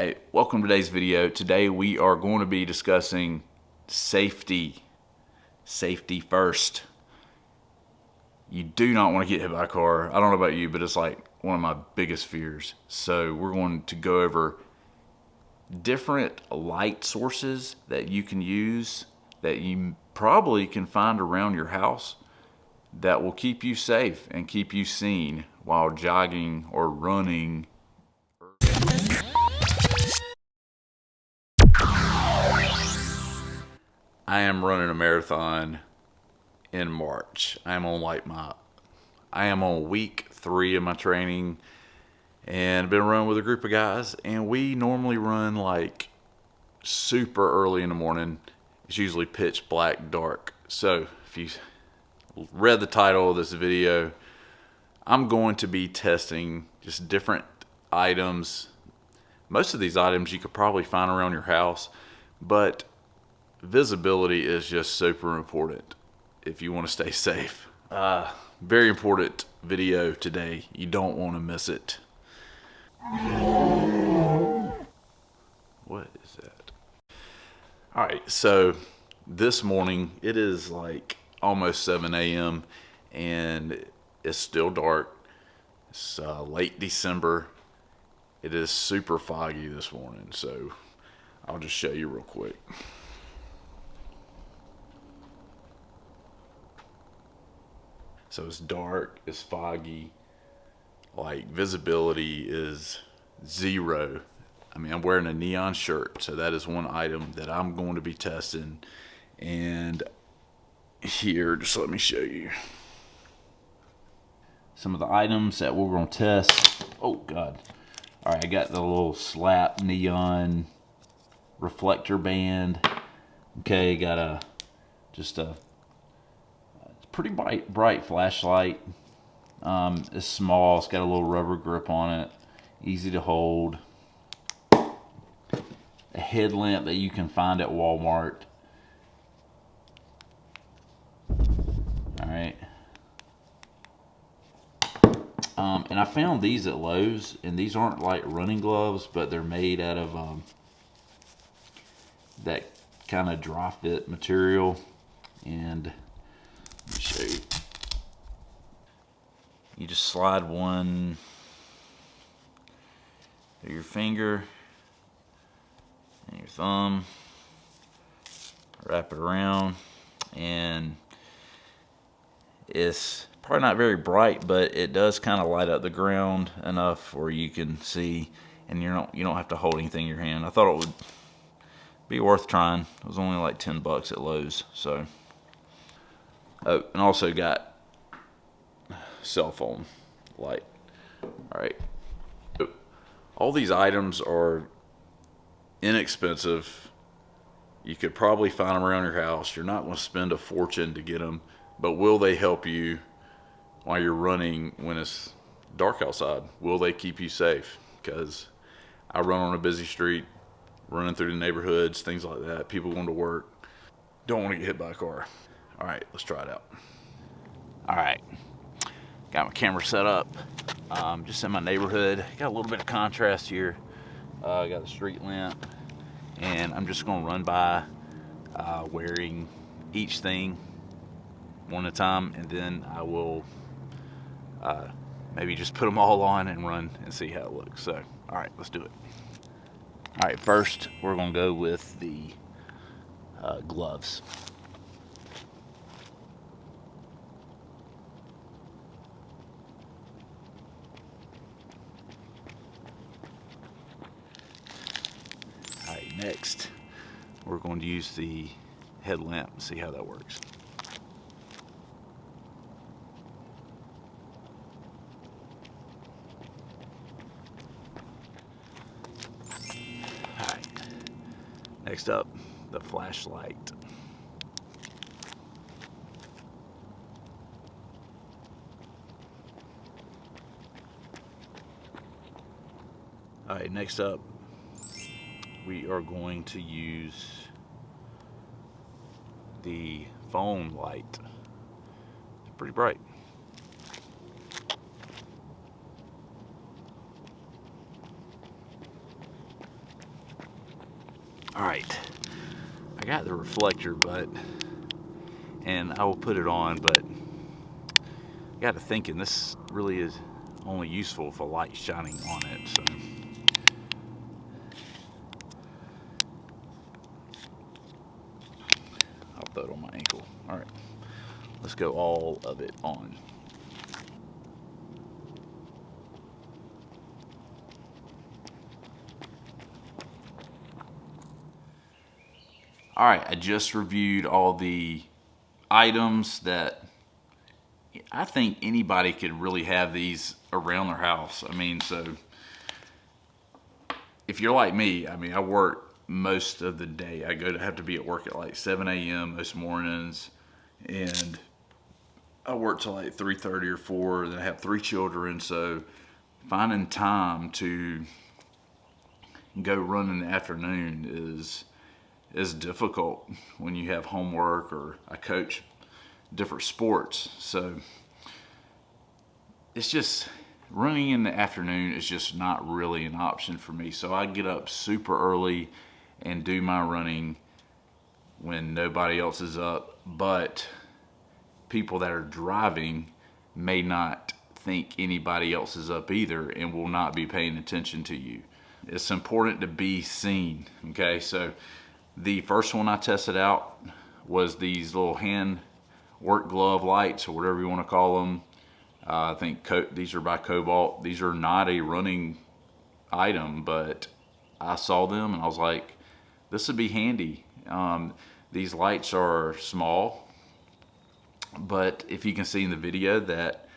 Hey, welcome to today's video. Today we are going to be discussing safety. Safety first. You do not want to get hit by a car. I don't know about you, but it's like one of my biggest fears. So we're going to go over different light sources that you can use that you probably can find around your house that will keep you safe and keep you seen while jogging or running. I am running a marathon in March. I am on week 3 of my training, and I've been running with a group of guys, and we normally run like super early in the morning. It's usually pitch black dark. So if you read the title of this video, I'm going to be testing just different items. Most of these items you could probably find around your house, but visibility is just super important if you want to stay safe. Very important video today. You don't want to miss it. What is that? All right, so this morning it is like almost 7 a.m. and it's still dark. It's late December. It is super foggy this morning, so I'll just show you real quick. So it's dark, it's foggy, like visibility is 0. I mean, I'm wearing a neon shirt, so that is one item that I'm going to be testing. And here, just let me show you some of the items that we're going to test. Oh God. All right, I got the little slap neon reflector band. Okay, got just a pretty bright flashlight. It's small, it's got a little rubber grip on it, easy to hold. A headlamp that you can find at Walmart. Alright. And I found these at Lowe's, and these aren't like running gloves, but they're made out of that kind of dry fit material. And let me show you. You just slide one through your finger and your thumb, wrap it around, and it's probably not very bright, but it does kind of light up the ground enough where you can see, and you don't have to hold anything in your hand. I thought it would be worth trying. It was only like $10 at Lowe's, so. Oh, and also got cell phone light. All right. All these items are inexpensive. You could probably find them around your house. You're not going to spend a fortune to get them, but will they help you while you're running when it's dark outside? Will they keep you safe? Because I run on a busy street, running through the neighborhoods, things like that. People going to work. Don't want to get hit by a car. All right, let's try it out. All right, got my camera set up. Just in my neighborhood. Got a little bit of contrast here. Got the street lamp, and I'm just gonna run by wearing each thing one at a time, and then I will maybe just put them all on and run and see how it looks. So, all right, let's do it. All right, first we're gonna go with the gloves. Alright, next we're going to use the headlamp and see how that works. Alright, next up, the flashlight. Alright, next up, we are going to use the phone light. It's pretty bright. All right, I got the reflector, and I will put it on, but I got to thinking this really is only useful if a light's shining on it. So I'll throw it on my ankle. All right, let's go all of it on. All right, I just reviewed all the items that I think anybody could really have these around their house. I mean, so if you're like me, I mean, I work most of the day. I have to be at work at like 7 a.m. most mornings, and I work till like 3:30 or 4. Then I have 3 children, so finding time to go run in the afternoon is difficult when you have homework, or I coach different sports. So it's just, running in the afternoon is just not really an option for me. So I get up super early and do my running when nobody else is up, but people that are driving may not think anybody else is up either and will not be paying attention to you. It's important to be seen, okay? So the first one I tested out was these little hand work glove lights, or whatever you want to call them. I think these are by Cobalt. These are not a running item, but I saw them and I was like, this would be handy. These lights are small, but if you can see in the video that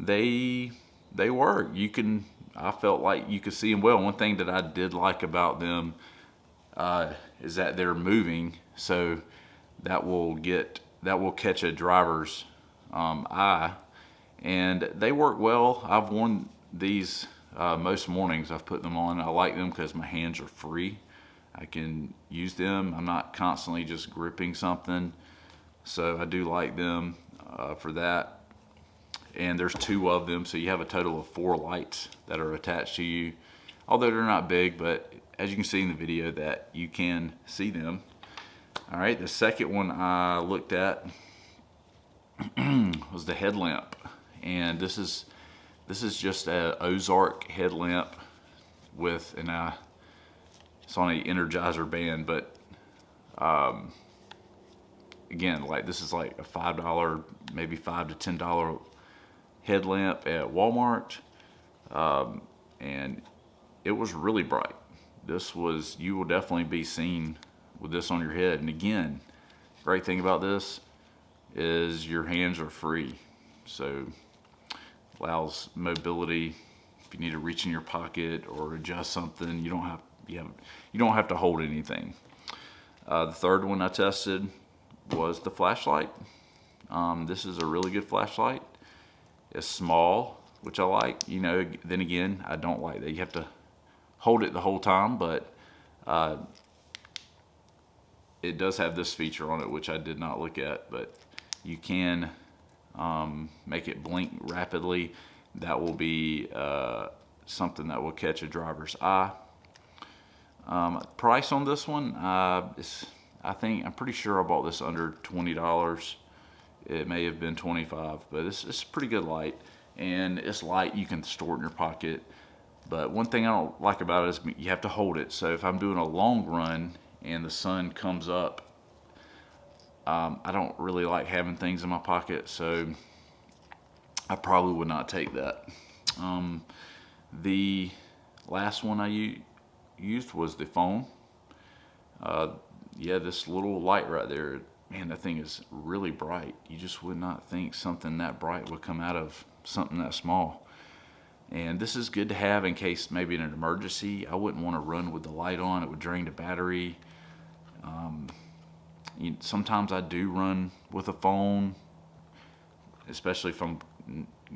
they work. I felt like you could see them well. One thing that I did like about them is that they're moving, so that will catch a driver's eye, and they work well. I've worn these most mornings. I've put them on. I like them because my hands are free. I can use them. I'm not constantly just gripping something, so I do like them for that. And there's 2 of them, so you have a total of 4 lights that are attached to you, although they're not big, but as you can see in the video that you can see them. All right, the second one I looked at was the headlamp, and this is just a Ozark headlamp with it's on a Energizer band, but again, like, this is like a $5, maybe $5 to $10 headlamp at Walmart, and it was really bright. You will definitely be seen with this on your head. And again, great thing about this is your hands are free, so allows mobility. If you need to reach in your pocket or adjust something, you don't have to hold anything. The third one I tested was the flashlight. This is a really good flashlight. It's small, which I like. Then again, I don't like that you have to hold it the whole time, but it does have this feature on it, which I did not look at, but you can make it blink rapidly. That will be something that will catch a driver's eye. Price on this one, I'm pretty sure I bought this under $20. It may have been $25, but it's a pretty good light, and it's light. You can store it in your pocket. But one thing I don't like about it is you have to hold it. So if I'm doing a long run and the sun comes up, I don't really like having things in my pocket, so I probably would not take that. The last one I used was the phone. Yeah, this little light right there, man, that thing is really bright. You just would not think something that bright would come out of something that small. And this is good to have in case maybe in an emergency. I wouldn't want to run with the light on. It would drain the battery. Sometimes I do run with a phone, especially if I'm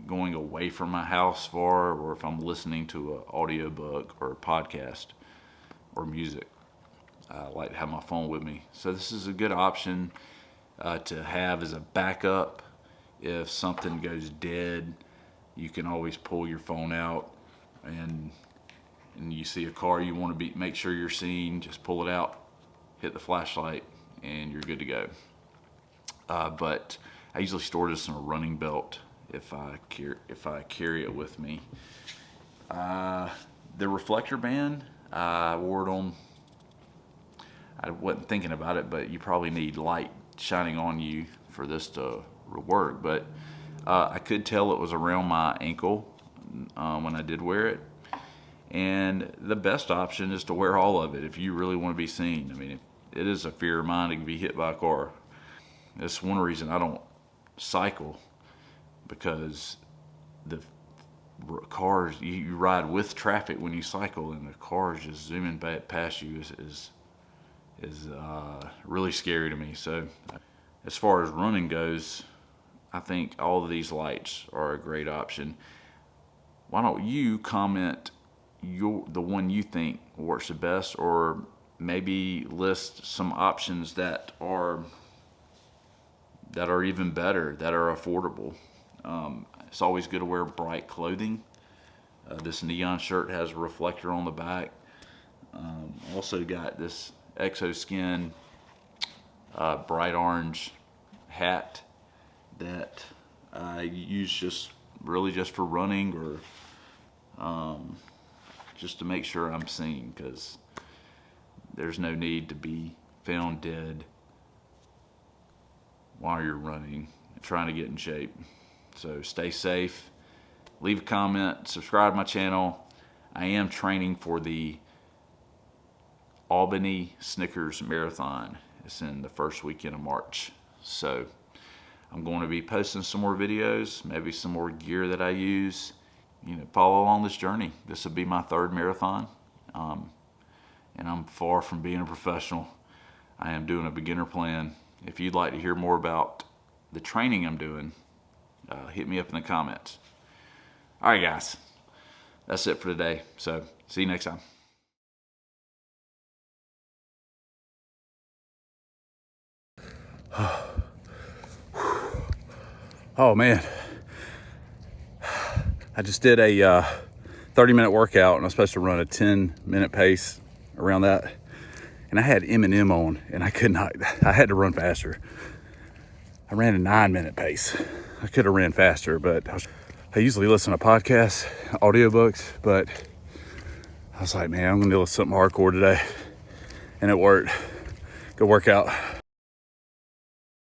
going away from my house far, or if I'm listening to an audiobook or a podcast or music. I like to have my phone with me. So this is a good option to have as a backup. If something goes dead, you can always pull your phone out, and you see a car you want to make sure you're seen, just pull it out, hit the flashlight, and you're good to go. But I usually store this in a running belt if I carry it with me. The reflector band, I wore it on. I wasn't thinking about it, but you probably need light shining on you for this to work. But I could tell it was around my ankle when I did wear it. And the best option is to wear all of it if you really want to be seen. I mean, it is a fear of mine to be hit by a car. That's one reason I don't cycle, because the cars, you ride with traffic when you cycle, and the cars just zooming past you is really scary to me. So as far as running goes, I think all of these lights are a great option. Why don't you comment the one you think works the best, or maybe list some options that are even better, that are affordable. It's always good to wear bright clothing. This neon shirt has a reflector on the back. Also got this Exoskin bright orange hat that I use just for running, or just to make sure I'm seen, because there's no need to be found dead while you're running and trying to get in shape. So stay safe, leave a comment, subscribe to my channel. I am training for the Albany Snickers Marathon. It's in the first weekend of March. So I'm going to be posting some more videos, maybe some more gear that I use. Follow along this journey. This will be my 3rd marathon. And I'm far from being a professional. I am doing a beginner plan. If you'd like to hear more about the training I'm doing, hit me up in the comments. All right, guys. That's it for today. So see you next time. Oh man, I just did a 30-minute workout, and I was supposed to run a 10-minute pace around that, and I had M&M on, and I could not. I had to run faster. I ran a 9-minute pace. I could have ran faster, but I usually listen to podcasts, audiobooks, but I was like, man, I'm gonna do something hardcore today, and it worked. Good workout.